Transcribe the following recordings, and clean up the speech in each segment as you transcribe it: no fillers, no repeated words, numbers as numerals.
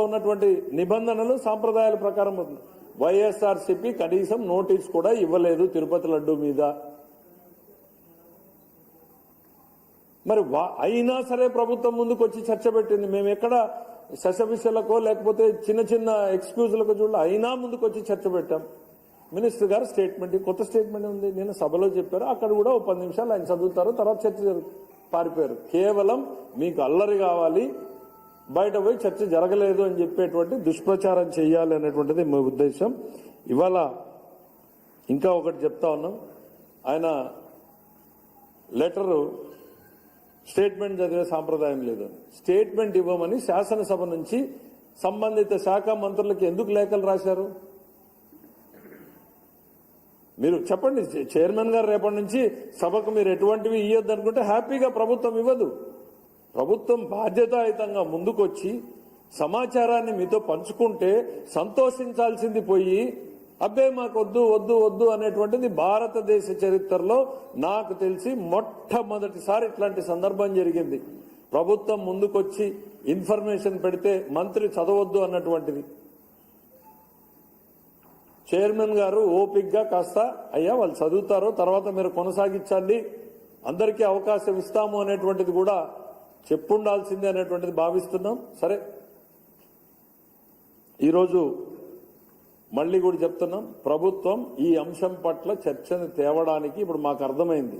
ఉన్నటువంటి నిబంధనలు సాంప్రదాయాల ప్రకారం వైఎస్ఆర్సీపీ కనీసం నోటీస్ కూడా ఇవ్వలేదు తిరుపతి లడ్డు మీద. మరి అయినా సరే ప్రభుత్వం ముందుకు వచ్చి చర్చ పెట్టింది. మేము ఎక్కడ శశవిషలకో లేకపోతే చిన్న చిన్న ఎక్స్క్యూజ్లకు చూడ అయినా ముందుకు వచ్చి చర్చ పెట్టాం. మినిస్టర్ గారు స్టేట్మెంట్, కొత్త స్టేట్మెంట్ ఉంది, నేను సభలో చెప్పారు. అక్కడ కూడా 10 నిమిషాలు ఆయన చదువుతారు, తర్వాత చర్చ పారిపోయారు. కేవలం మీకు అల్లరి కావాలి, బయట పోయి చర్చ జరగలేదు అని చెప్పేటువంటి దుష్ప్రచారం చేయాలి అనేటువంటిది మా ఉద్దేశం. ఇవాళ ఇంకా ఒకటి చెప్తా ఉన్నాం. ఆయన లెటరు స్టేట్మెంట్ చదివే సాంప్రదాయం లేదు. స్టేట్మెంట్ ఇవ్వమని శాసనసభ నుంచి సంబంధిత శాఖ మంత్రులకు ఎందుకు లేఖలు రాశారు? మీరు చెప్పండి. చైర్మన్ గారు రేపటి నుంచి సభకు మీరు ఎటువంటివి ఇవ్వద్దు అనుకుంటే హ్యాపీగా ప్రభుత్వం ఇవ్వదు. ప్రభుత్వం బాధ్యతాయుతంగా ముందుకొచ్చి సమాచారాన్ని మీతో పంచుకుంటే సంతోషించాల్సింది పోయి అబ్బే మాకు వద్దు వద్దు వద్దు అనేటువంటిది భారతదేశ చరిత్రలో నాకు తెలిసి మొట్టమొదటిసారి ఇట్లాంటి సందర్భం జరిగింది. ప్రభుత్వం ముందుకొచ్చి ఇన్ఫర్మేషన్ పెడితే మంత్రి చదవద్దు అన్నటువంటిది. చైర్మన్ గారు ఓపిక్గా కాస్త అయ్యా వాళ్ళు చదువుతారో తర్వాత మీరు కొనసాగించండి, అందరికీ అవకాశం ఇస్తాము అనేటువంటిది కూడా చెప్పుండాల్సిందే అనేటువంటిది భావిస్తున్నాం. సరే, ఈరోజు మళ్ళీ కూడా చెప్తున్నాం, ప్రభుత్వం ఈ అంశం పట్ల చర్చను తేవడానికి ఇప్పుడు మాకు అర్థమైంది.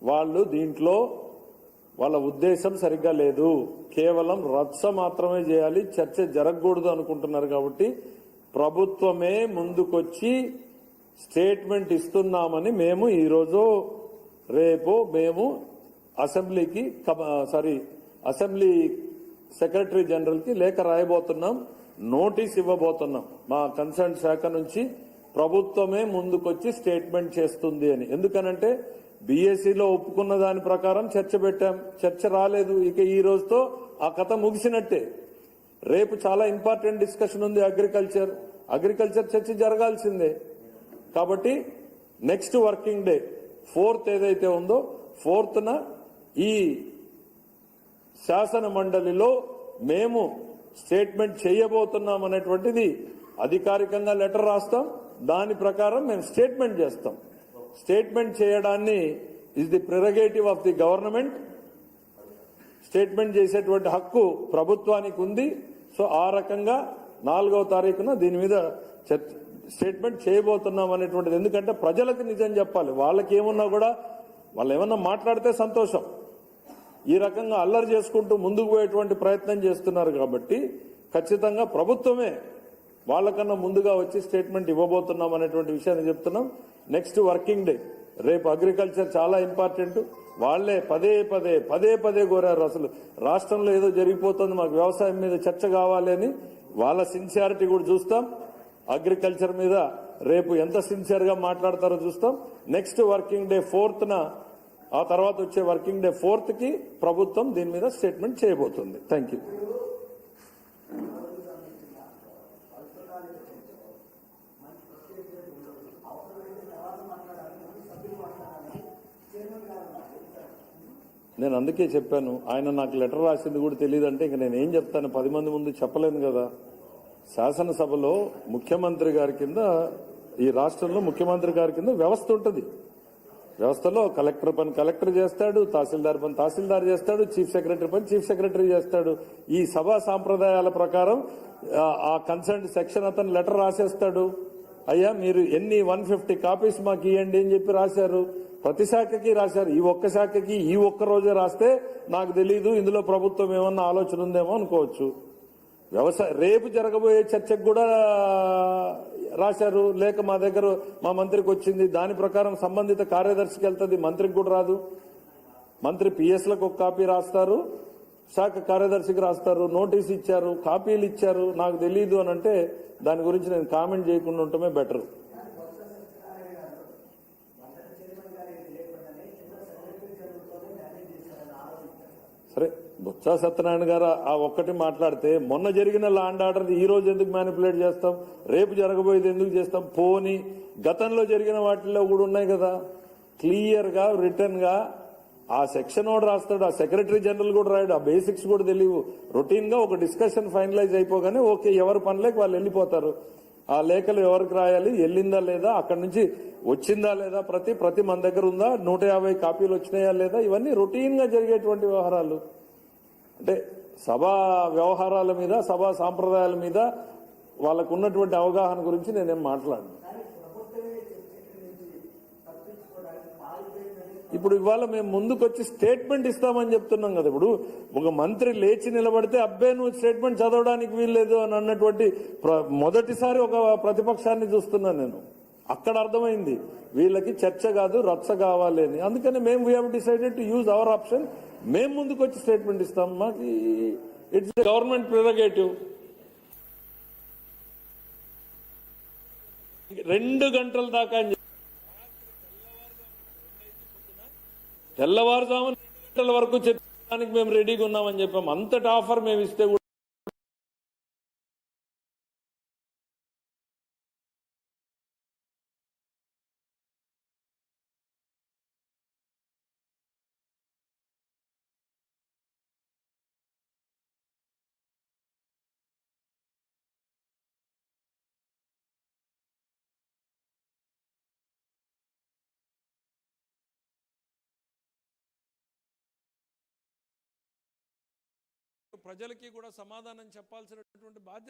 వాళ్ళు దీంట్లో వాళ్ళ ఉద్దేశం సరిగ్గా లేదు, కేవలం రచ్చ మాత్రమే చేయాలి, చర్చ జరగకూడదు అనుకుంటున్నారు. కాబట్టి ప్రభుత్వమే ముందుకొచ్చి స్టేట్మెంట్ ఇస్తున్నామని మేము ఈరోజు రేపు మేము అసెంబ్లీ సెక్రటరీ జనరల్ కి లేఖ రాయబోతున్నాం, నోటీస్ ఇవ్వబోతున్నాం. మా కన్సర్న్ శాఖ నుంచి ప్రభుత్వమే ముందుకొచ్చి స్టేట్మెంట్ చేస్తుంది అని. ఎందుకనంటే బీఎస్సీలో ఒప్పుకున్న దాని ప్రకారం చర్చ పెట్టాం, చర్చ రాలేదు. ఇక ఈ రోజుతో ఆ కథ ముగిసినట్టే. రేపు చాలా ఇంపార్టెంట్ డిస్కషన్ ఉంది, అగ్రికల్చర్ చర్చ జరగాల్సిందే. కాబట్టి నెక్స్ట్ వర్కింగ్ డే 4th ఏదైతే ఉందో 4th ఈ శాసన మండలిలో మేము స్టేట్మెంట్ చేయబోతున్నాం అనేటువంటిది అధికారికంగా లెటర్ రాస్తాం. దాని ప్రకారం మేము స్టేట్మెంట్ చేస్తాం. స్టేట్మెంట్ చేయడాన్ని is the prerogative of the government. Statement చేసేటువంటి హక్కు ప్రభుత్వానికి ఉంది. సో ఆ రకంగా 4వ తారీఖున దీని మీద స్టేట్మెంట్ చేయబోతున్నాం అనేటువంటిది. ఎందుకంటే ప్రజలకు నిజం చెప్పాలి. వాళ్ళకి ఏమున్నా కూడా వాళ్ళు ఏమన్నా మాట్లాడితే సంతోషం. ఈ రకంగా అల్లరి చేసుకుంటూ ముందుకు పోయేటువంటి ప్రయత్నం చేస్తున్నారు. కాబట్టి ఖచ్చితంగా ప్రభుత్వమే వాళ్ళకన్నా ముందుగా వచ్చి స్టేట్మెంట్ ఇవ్వబోతున్నాం అనేటువంటి విషయాన్ని చెప్తున్నాం. నెక్స్ట్ వర్కింగ్ డే రేపు అగ్రికల్చర్ చాలా ఇంపార్టెంట్. వాళ్లే పదే పదే కోరారు. అసలు రాష్ట్రంలో ఏదో జరిగిపోతుంది, మాకు వ్యవసాయం మీద చర్చ కావాలి అని. వాళ్ళ సిన్సియారిటీ కూడా చూస్తాం. అగ్రికల్చర్ మీద రేపు ఎంత సిన్సియర్ గా మాట్లాడతారో చూస్తాం. నెక్స్ట్ వర్కింగ్ డే 4th ఆ తర్వాత వచ్చే వర్కింగ్ డే 4th కి ప్రభుత్వం దీని మీద స్టేట్మెంట్ చేయబోతుంది. Thank you. నేను అందుకే చెప్పాను, ఆయన నాకు లెటర్ రాసింది కూడా తెలియదంటే ఇంక నేను ఏం చెప్తాను, 10 మంది ముందు చెప్పలేను కదా. శాసనసభలో ముఖ్యమంత్రి గారి కింద, ఈ రాష్ట్రంలో ముఖ్యమంత్రి గారి కింద వ్యవస్థ ఉంటుంది. వ్యవస్థలో కలెక్టర్ పని కలెక్టర్ చేస్తాడు, తహసీల్దార్ పని తహసీల్దార్ చేస్తాడు, చీఫ్ సెక్రటరీ పని చీఫ్ సెక్రటరీ చేస్తాడు. ఈ సభా సాంప్రదాయాల ప్రకారం ఆ కన్సర్న్ సెక్షన్ అతను లెటర్ రాసేస్తాడు. అయ్యా మీరు ఎన్ని 150 కాపీస్ మాకు ఇవ్వండి అని చెప్పి రాశారు. ప్రతి శాఖకి రాశారు. ఈ ఒక్క శాఖకి ఈ ఒక్క రోజే రాస్తే నాకు తెలీదు, ఇందులో ప్రభుత్వం ఏమన్నా ఆలోచన ఉందేమో అనుకోవచ్చు. రేపు జరగబోయే చర్చకు కూడా రాశారు. లేక మా దగ్గర మా మంత్రికి వచ్చింది. దాని ప్రకారం సంబంధిత కార్యదర్శికి వెళ్తుంది, మంత్రికి కూడా రాదు. మంత్రి పిఎస్లకు ఒక కాపీ రాస్తారు, శాఖ కార్యదర్శికి రాస్తారు. నోటీస్ ఇచ్చారు, కాపీలు ఇచ్చారు, నాకు తెలీదు అని అంటే దాని గురించి నేను కామెంట్ చేయకుండా ఉండటమే బెటర్. సరే, బొత్స సత్యనారాయణ గారు ఆ ఒక్కటి మాట్లాడితే మొన్న జరిగిన ల్యాండ్ ఆర్డర్ ఈ రోజు ఎందుకు మ్యానిపులేట్ చేస్తాం, రేపు జరగబోయేది ఎందుకు చేస్తాం? పోని గతంలో జరిగిన వాటిల్లో కూడా ఉన్నాయి కదా, క్లియర్ గా రిటర్న్ గా ఆ సెక్షన్ కూడా రాస్తాడు, ఆ సెక్రటరీ జనరల్ కూడా రాయడు, ఆ బేసిక్స్ కూడా తెలియవు. రొటీన్ గా ఒక డిస్కషన్ ఫైనలైజ్ అయిపోగానే ఓకే ఎవరి పనులకు వాళ్ళు వెళ్ళిపోతారు. ఆ లేఖలు ఎవరికి రాయాలి, వెళ్ళిందా లేదా, అక్కడి నుంచి వచ్చిందా లేదా, ప్రతి మన దగ్గర ఉందా, 150 కాపీలు వచ్చినాయా లేదా, ఇవన్నీ రొటీన్ గా జరిగేటువంటి వ్యవహారాలు. అంటే సభా వ్యవహారాల మీద, సభా సాంప్రదాయాల మీద వాళ్ళకు ఉన్నటువంటి అవగాహన గురించి నేనేం మాట్లాడను. ఇప్పుడు ఇవాళ మేము ముందుకొచ్చి స్టేట్మెంట్ ఇస్తామని చెప్తున్నాం కదా. ఇప్పుడు ఒక మంత్రి లేచి నిలబడితే అబ్బే నువ్వు స్టేట్మెంట్ చదవడానికి వీల్లేదు అని అన్నటువంటి మొదటిసారి ఒక ప్రతిపక్షాన్ని చూస్తున్నాను నేను. అక్కడ అర్థమైంది వీళ్ళకి చర్చ కాదు రచ్చ కావాలి అని. అందుకని మేము we have decided to use our option. మేము ముందుకొచ్చి స్టేట్మెంట్ ఇస్తాం. మాకు ఇట్స్ గవర్నమెంట్ ప్రిరగేటివ్. 2 గంటల దాకా తెల్లవారుజామున 2 గంటల వరకు చర్చించడానికి మేము రెడీగా ఉన్నామని చెప్పాం. అంతటి ఆఫర్ మేము ఇస్తే కూడా ప్రజలకి కూడా సమాధానం చెప్పాల్సినటువంటి బాధ్యత